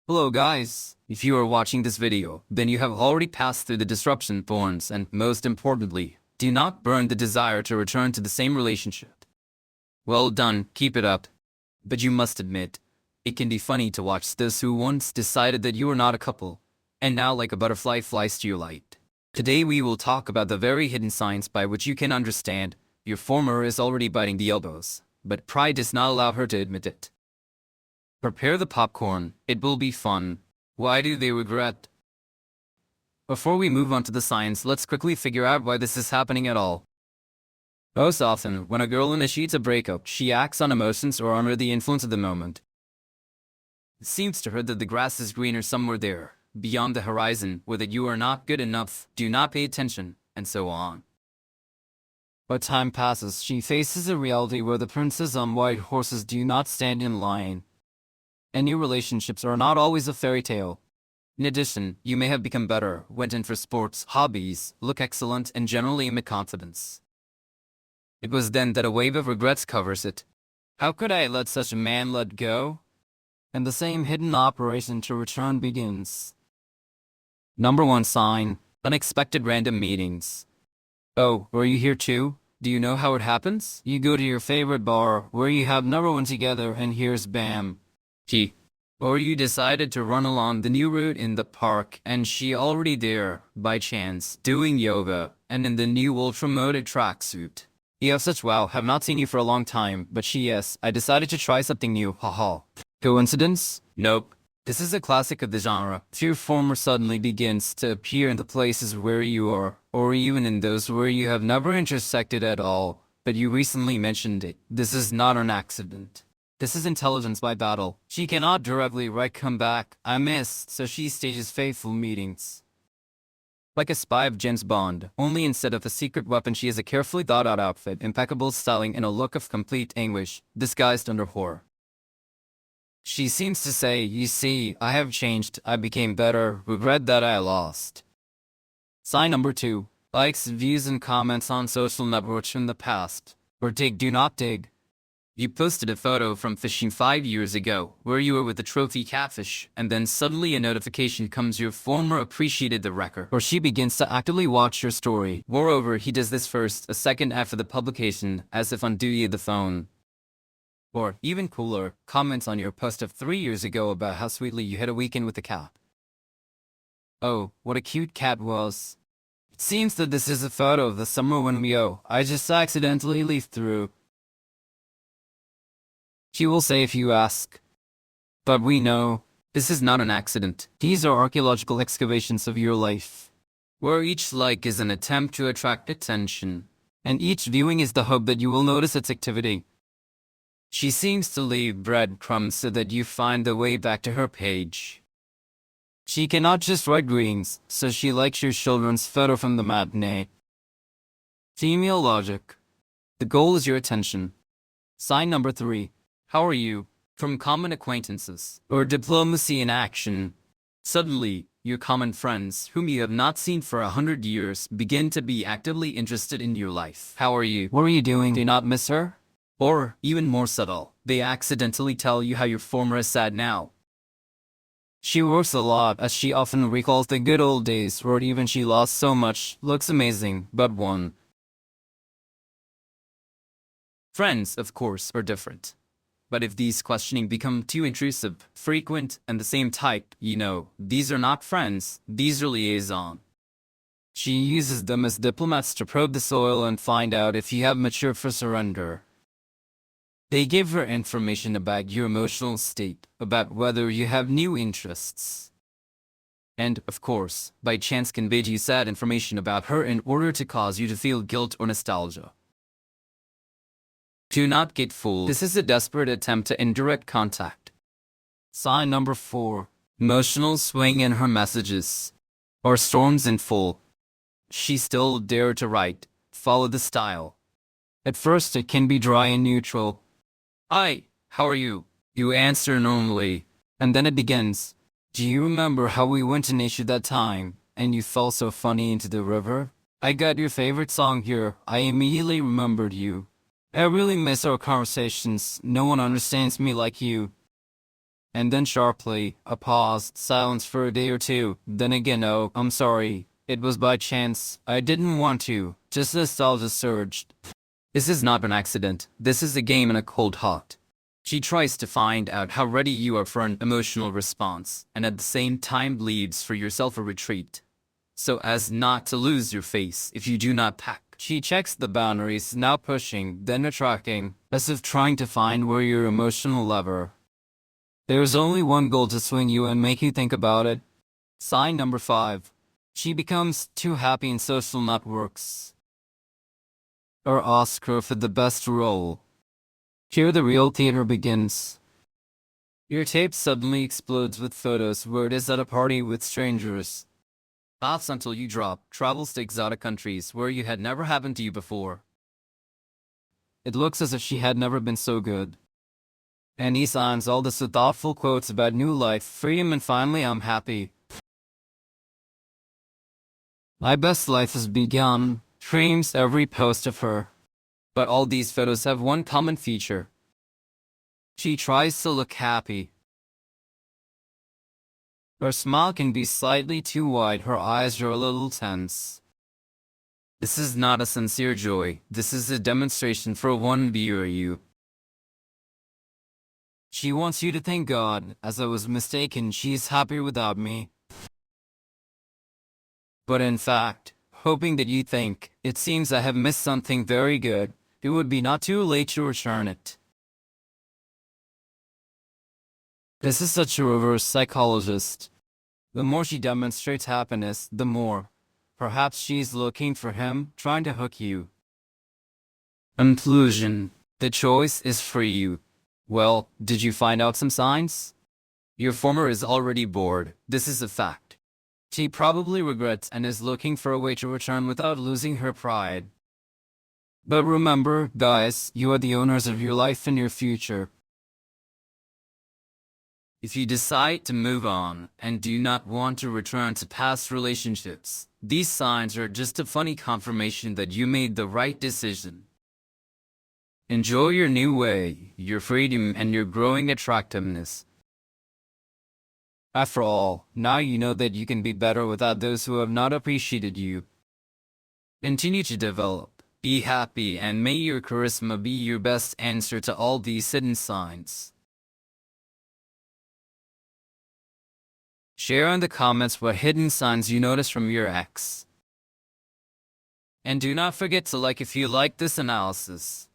Hello guys, if you are watching this video, then you have already passed through the disruption thorns and most importantly, do not burn the desire to return to the same relationship. Well done, keep it up. But you must admit, it can be funny to watch those who once decided that you were not a couple, and now like a butterfly flies to your light. Today we will talk about the very hidden signs by which you can understand your former is already biting the elbows, but pride does not allow her to admit it. Prepare the popcorn, it will be fun. Why do they regret? Before we move on to the science, let's quickly figure out why this is happening at all. Most often, when a girl initiates a breakup, she acts on emotions or under the influence of the moment. It seems to her that the grass is greener somewhere there, beyond the horizon, or that you are not good enough, do not pay attention, and so on. But time passes, she faces a reality where the princes on white horses do not stand in line. And new relationships are not always a fairy tale. In addition, you may have become better, went in for sports, hobbies, look excellent, and generally emit confidence. It was then that a wave of regrets covers it. How could I let such a man let go? And the same hidden operation to return begins. Number 1 sign, unexpected random meetings. Oh, were you here too? Do you know how it happens? You go to your favorite bar, where you have never one together, and here's bam. Or you decided to run along the new route in the park and she already there, by chance, doing yoga, and in the new ultra-moded tracksuit. You have such wow, have not seen you for a long time, but yes, I decided to try something new, haha. Coincidence? Nope. This is a classic of the genre. Your former suddenly begins to appear in the places where you are, or even in those where you have never intersected at all, but you recently mentioned it. This is not an accident. This is intelligence by battle. She cannot directly come back. I missed, so she stages faithful meetings. Like a spy of James Bond, only instead of a secret weapon she has a carefully thought out outfit, impeccable styling, and a look of complete anguish, disguised under horror. She seems to say, you see, I have changed, I became better, regret that I lost. Sign number 2, likes, views, and comments on social networks from the past. Or dig, do not dig. You posted a photo from fishing 5 years ago, where you were with a trophy catfish, and then suddenly a notification comes your former appreciated the record, or she begins to actively watch your story. Moreover, he does this first, a second after the publication, as if on duty at the phone. Or, even cooler, comments on your post of 3 years ago about how sweetly you had a weekend with the cat. Oh, what a cute cat was. It seems that this is a photo of the summer when I just accidentally leafed through. She will say if you ask. But we know, this is not an accident. These are archaeological excavations of your life, where each like is an attempt to attract attention, and each viewing is the hope that you will notice its activity. She seems to leave breadcrumbs so that you find the way back to her page. She cannot just write greetings, so she likes your children's photo from the matinee. Female logic. The goal is your attention. Sign number 3. How are you? From common acquaintances, or diplomacy in action. Suddenly, your common friends, whom you have not seen for 100 years, begin to be actively interested in your life. How are you? What are you doing? Do you not miss her? Or, even more subtle, they accidentally tell you how your former is sad now. She works a lot, as she often recalls the good old days where even she lost so much, looks amazing, but won. Friends, of course, are different. But if these questioning become too intrusive, frequent, and the same type, these are not friends, these are liaison. She uses them as diplomats to probe the soil and find out if you have matured for surrender. They give her information about your emotional state, about whether you have new interests. And, of course, by chance convey to you sad information about her in order to cause you to feel guilt or nostalgia. Do not get fooled. This is a desperate attempt to indirect contact. Sign number 4. Emotional swing in her messages. Or storms in full. She still dare to write, follow the style. At first it can be dry and neutral. Hi, how are you? You answer normally. And then it begins. Do you remember how we went to nature that time, and you fell so funny into the river? I got your favorite song here. I immediately remembered you. I really miss our conversations. No one understands me like you. And then sharply, a pause, silence for a day or two, then again, oh, I'm sorry. It was by chance. I didn't want to. Just nostalgia surged. This is not an accident. This is a game in a cold heart. She tries to find out how ready you are for an emotional response, and at the same time leaves for yourself a retreat, so as not to lose your face if you do not pack. She checks the boundaries, now pushing, then attracting, as if trying to find where your emotional lever. There's only one goal to swing you and make you think about it. Sign number 5. She becomes too happy in social networks. Or ask her for the best role. Here the real theater begins. Your tape suddenly explodes with photos where it is at a party with strangers. Laughs until you drop, travels to exotic countries where you had never happened to you before. It looks as if she had never been so good. And he signs all this with thoughtful quotes about new life, freedom, and finally I'm happy. My best life has begun. Dreams every post of her. But all these photos have one common feature. She tries to look happy. Her smile can be slightly too wide, her eyes are a little tense. This is not a sincere joy, this is a demonstration for one viewer you. She wants you to thank God, as I was mistaken, she's happier without me. But in fact, hoping that you think, it seems I have missed something very good, it would be not too late to return it. This is such a reverse psychologist. The more she demonstrates happiness, the more. Perhaps she's looking for him, trying to hook you. Conclusion. The choice is for you. Well, did you find out some signs? Your former is already bored, this is a fact. She probably regrets and is looking for a way to return without losing her pride. But remember, guys, you are the owners of your life and your future. If you decide to move on and do not want to return to past relationships, these signs are just a funny confirmation that you made the right decision. Enjoy your new way, your freedom, and your growing attractiveness. After all, now you know that you can be better without those who have not appreciated you. Continue to develop, be happy, and may your charisma be your best answer to all these hidden signs. Share in the comments what hidden signs you notice from your ex. And do not forget to like if you like this analysis.